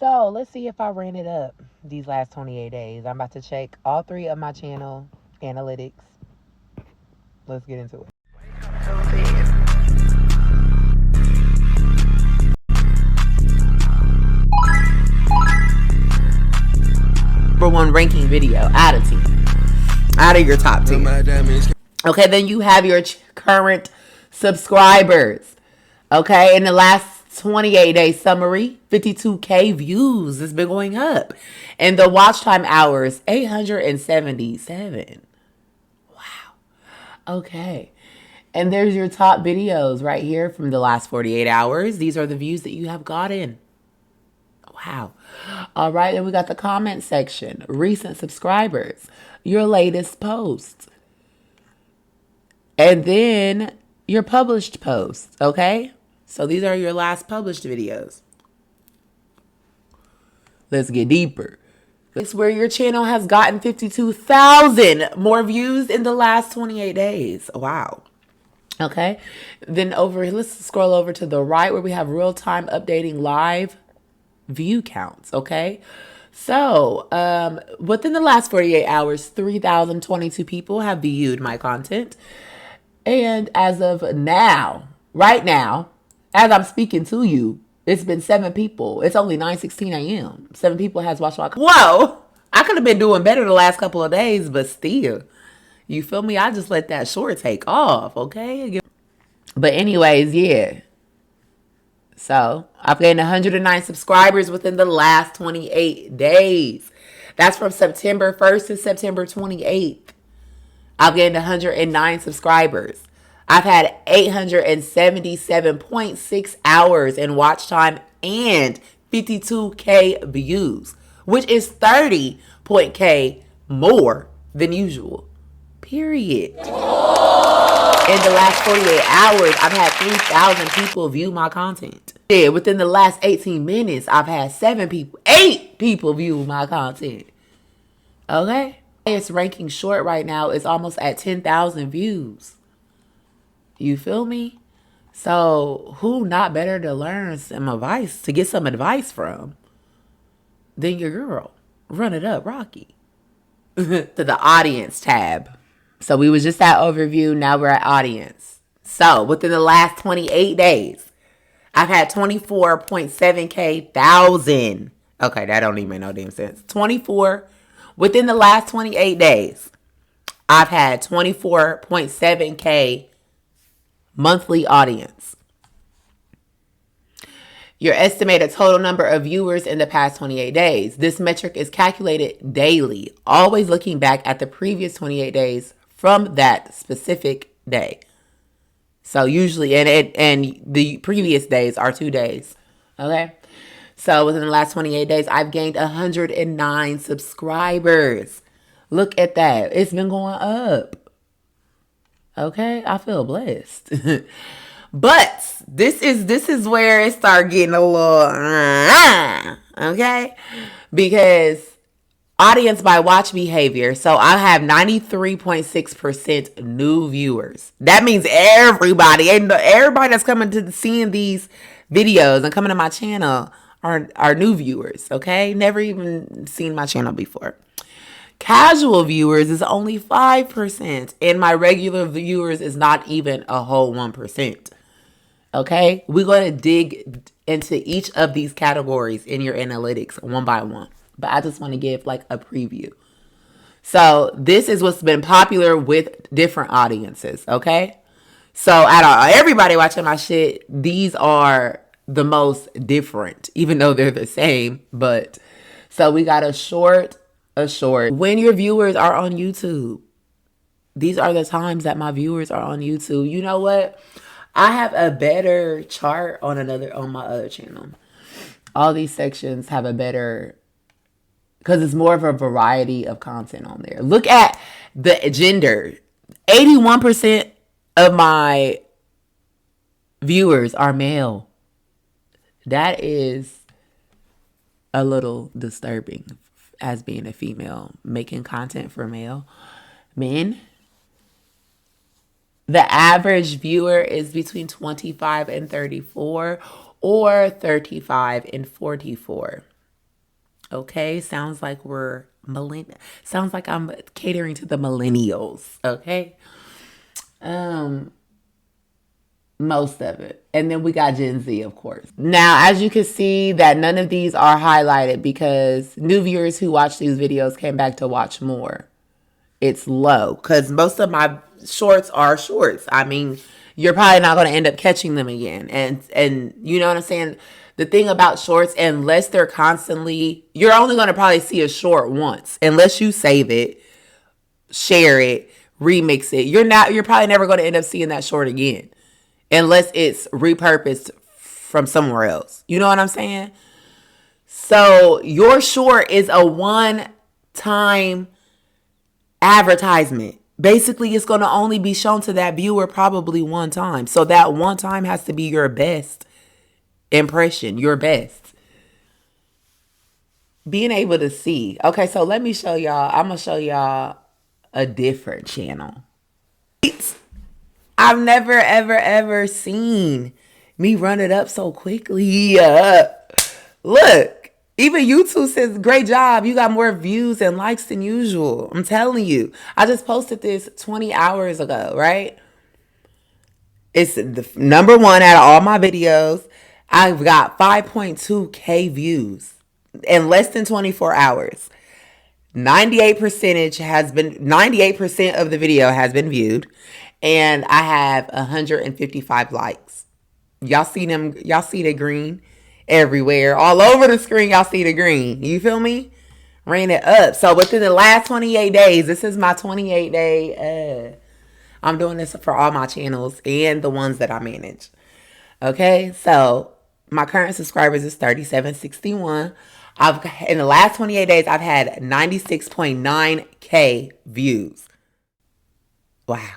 So let's see if I ran it up these last 28 days. I'm about to check all three of my channel analytics. Let's get into it. Number one ranking video out of 10. Out of your top 10. Okay, then you have your current subscribers. Okay, in the last 28 day summary, 52K views. It's been going up. And the watch time hours, 877. Wow. Okay. And there's your top videos right here from the last 48 hours. These are the views that you have gotten. Wow. All right, and we got the comment section. Recent subscribers. Your latest posts. And then your published posts, okay? So these are your last published videos. Let's get deeper. It's where your channel has gotten 52,000 more views in the last 28 days. Wow. Okay. Then over here, let's scroll over to the right where we have real-time updating live view counts, okay? So, within the last 48 hours, 3,022 people have viewed my content. And as of now, right now, as I'm speaking to you, it's been 7 people. It's only 9:16 a.m. 7 people has watched my content. Whoa! I could have been doing better the last couple of days, but still. You feel me? I just let that short take off, okay? But anyways, yeah. So, I've gained 109 subscribers within the last 28 days. That's from September 1st to September 28th. I've gained 109 subscribers. I've had 877.6 hours in watch time and 52K views, which is 30.K more than usual. Period. In the last 48 hours, I've had 3,000 people view my content. Yeah, within the last 18 minutes, I've had 8 people view my content. Okay? It's ranking short right now. It's almost at 10,000 views. You feel me? So who not better to learn some advice, to get some advice from than your girl? Run it up, Rocky. To the audience tab. So we was just at overview. Now we're at audience. So within the last 28 days, I've had 24.7K thousand. Okay, that don't even make no damn sense. Within the last 28 days, I've had 24.7K monthly audience. Your estimated total number of viewers in the past 28 days. This metric is calculated daily, always looking back at the previous 28 days from that specific day. So usually, and the previous days are 2 days. Okay? So within the last 28 days, I've gained 109 subscribers. Look at that. It's been going up. Okay? I feel blessed. But this is where it started getting a little, okay? Because audience by watch behavior. So I have 93.6% new viewers. That means everybody that's coming to seeing these videos and coming to my channel are new viewers, okay? Never even seen my channel before. Casual viewers is only 5%, and my regular viewers is not even a whole 1%. Okay? We're going to dig into each of these categories in your analytics one by one. But I just want to give like a preview. So this is what's been popular with different audiences, okay? So out of everybody watching my shit, these are the most different, even though they're the same. But so we got a short. When your viewers are on YouTube, these are the times that my viewers are on YouTube. You know what? I have a better chart on my other channel. All these sections have a better, because it's more of a variety of content on there. Look at the gender. 81% of my viewers are male. That is a little disturbing as being a female making content for male men. The average viewer is between 25 and 34 or 35 and 44. Okay, sounds like sounds like I'm catering to the millennials. Okay, um, most of it, and then we got Gen Z, of course. Now, as you can see, that none of these are highlighted because new viewers who watch these videos came back to watch more. It's low because most of my shorts are shorts. I mean, you're probably not going to end up catching them again, and you know what I'm saying. The thing about shorts, unless they're constantly, you're only going to probably see a short once, unless you save it, share it, remix it. You're probably never going to end up seeing that short again, unless it's repurposed from somewhere else. You know what I'm saying? So your short is a one-time advertisement. Basically, it's going to only be shown to that viewer probably one time. So that one time has to be your best impression, your best. Being able to see. Okay, so let me show y'all. I'm going to show y'all a different channel. I've never, ever, ever seen me run it up so quickly. Look. Even YouTube says, great job. You got more views and likes than usual. I'm telling you. I just posted this 20 hours ago, right? It's the number one out of all my videos. I've got 5.2K views in less than 24 hours. 98% of the video has been viewed. And I have 155 likes. Y'all see them? Y'all see the green? Everywhere, all over the screen, y'all see the green. You feel me? Ran it up. So within the last 28 days, this is my 28 day. I'm doing this for all my channels and the ones that I manage. Okay, so my current subscribers is 3761. In the last 28 days, I've had 96.9K views. Wow.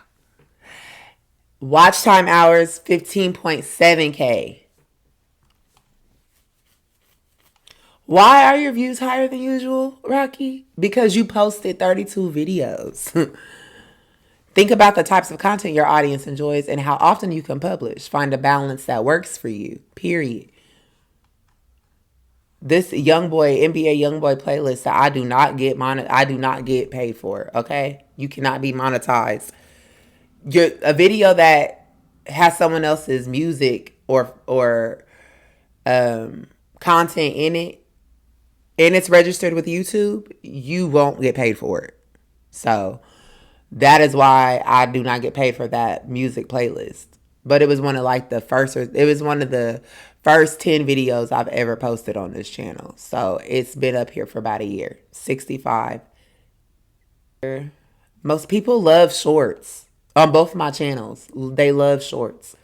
Watch time hours 15.7K. Why are your views higher than usual, Rocky? Because you posted 32 videos. Think about the types of content your audience enjoys and how often you can publish. Find a balance that works for you, period. This NBA Youngboy playlist that I do not get paid for, okay? You cannot be monetized. A video that has someone else's music or content in it, and it's registered with YouTube, you won't get paid for it. So that is why I do not get paid for that music playlist. But it was one of the first 10 videos I've ever posted on this channel. So it's been up here for about a year. 65. Most people love shorts on both my channels. They love shorts.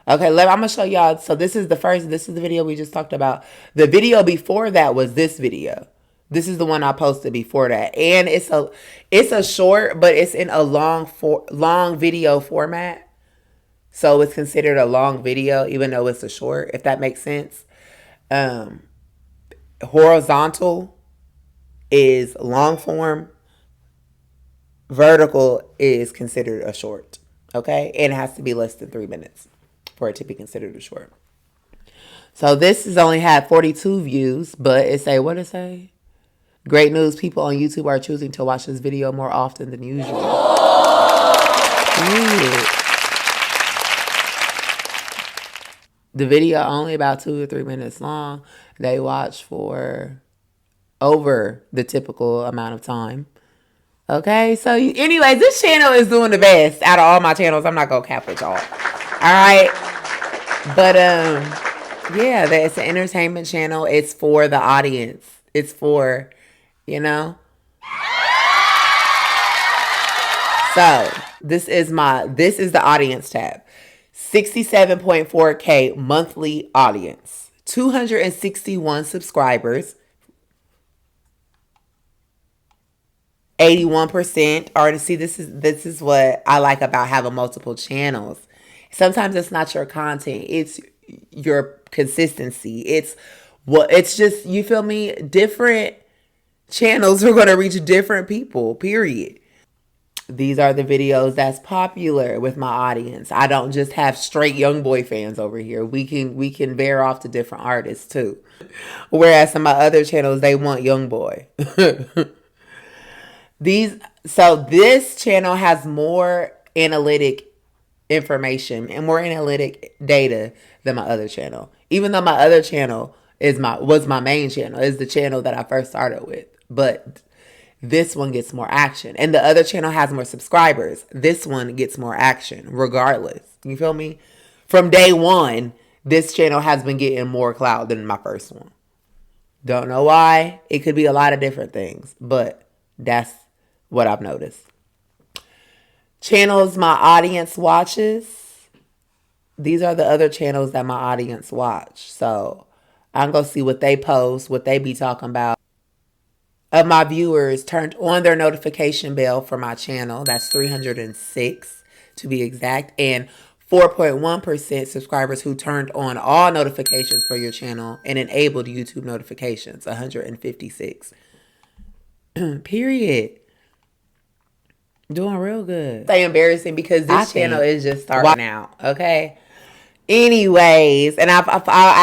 Okay, I'm going to show y'all. So this is the video we just talked about. The video before that was this video. This is the one I posted before that. And it's a short, but it's in a long video format. So it's considered a long video, even though it's a short, if that makes sense. Horizontal is long form. Vertical is considered a short. Okay, and it has to be less than 3 minutes for it to be considered a short. So this has only had 42 views, but what it say? Great news, people on YouTube are choosing to watch this video more often than usual. The video only about 2 or 3 minutes long. They watch for over the typical amount of time. Okay, so anyways, this channel is doing the best out of all my channels. I'm not gonna cap with y'all. All right, but yeah, it's an entertainment channel. It's for the audience. It's for, So this is the audience tab. 67.4K monthly audience, 261 subscribers, 81% artists. See, this is what I like about having multiple channels. Sometimes it's not your content, it's your consistency. It's just, you feel me? Different channels are going to reach different people, period. These are the videos that's popular with my audience. I don't just have straight young boy fans over here. We can veer off to different artists too. Whereas some of my other channels, they want young boy. So this channel has more analytic information and more analytic data than my other channel. Even though my other channel was my main channel, is the channel that I first started with. But this one gets more action. And the other channel has more subscribers. This one gets more action regardless. You feel me? From day one, this channel has been getting more clout than my first one. Don't know why. It could be a lot of different things, but that's what I've noticed. Channels my audience watches. These are the other channels that my audience watch. So I'm going to see what they post, what they be talking about. Of my viewers turned on their notification bell for my channel. That's 306 to be exact. And 4.1% subscribers who turned on all notifications for your channel and enabled YouTube notifications. 156. Period. Doing real good. Say embarrassing because this channel is just starting out. Okay. Anyways, and I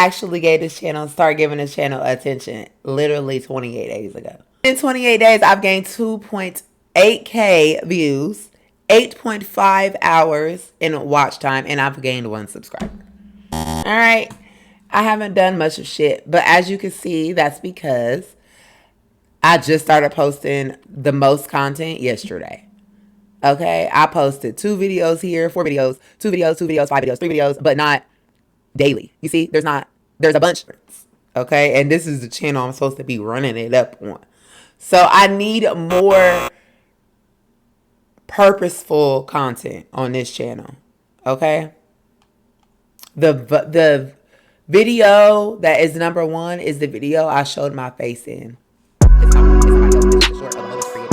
actually gave this channel, start giving this channel attention literally 28 days ago. In 28 days, I've gained 2.8K views, 8.5 hours in watch time, and I've gained 1 subscriber. All right. I haven't done much of shit, but as you can see, that's because I just started posting the most content yesterday. Okay, I posted 2 videos here, 4 videos, 2 videos, 2 videos, 5 videos, 3 videos, but not daily. You see, there's a bunch. Okay, and this is the channel I'm supposed to be running it up on. So I need more purposeful content on this channel. Okay, the video that is #1 is the video I showed my face in. It's not short of a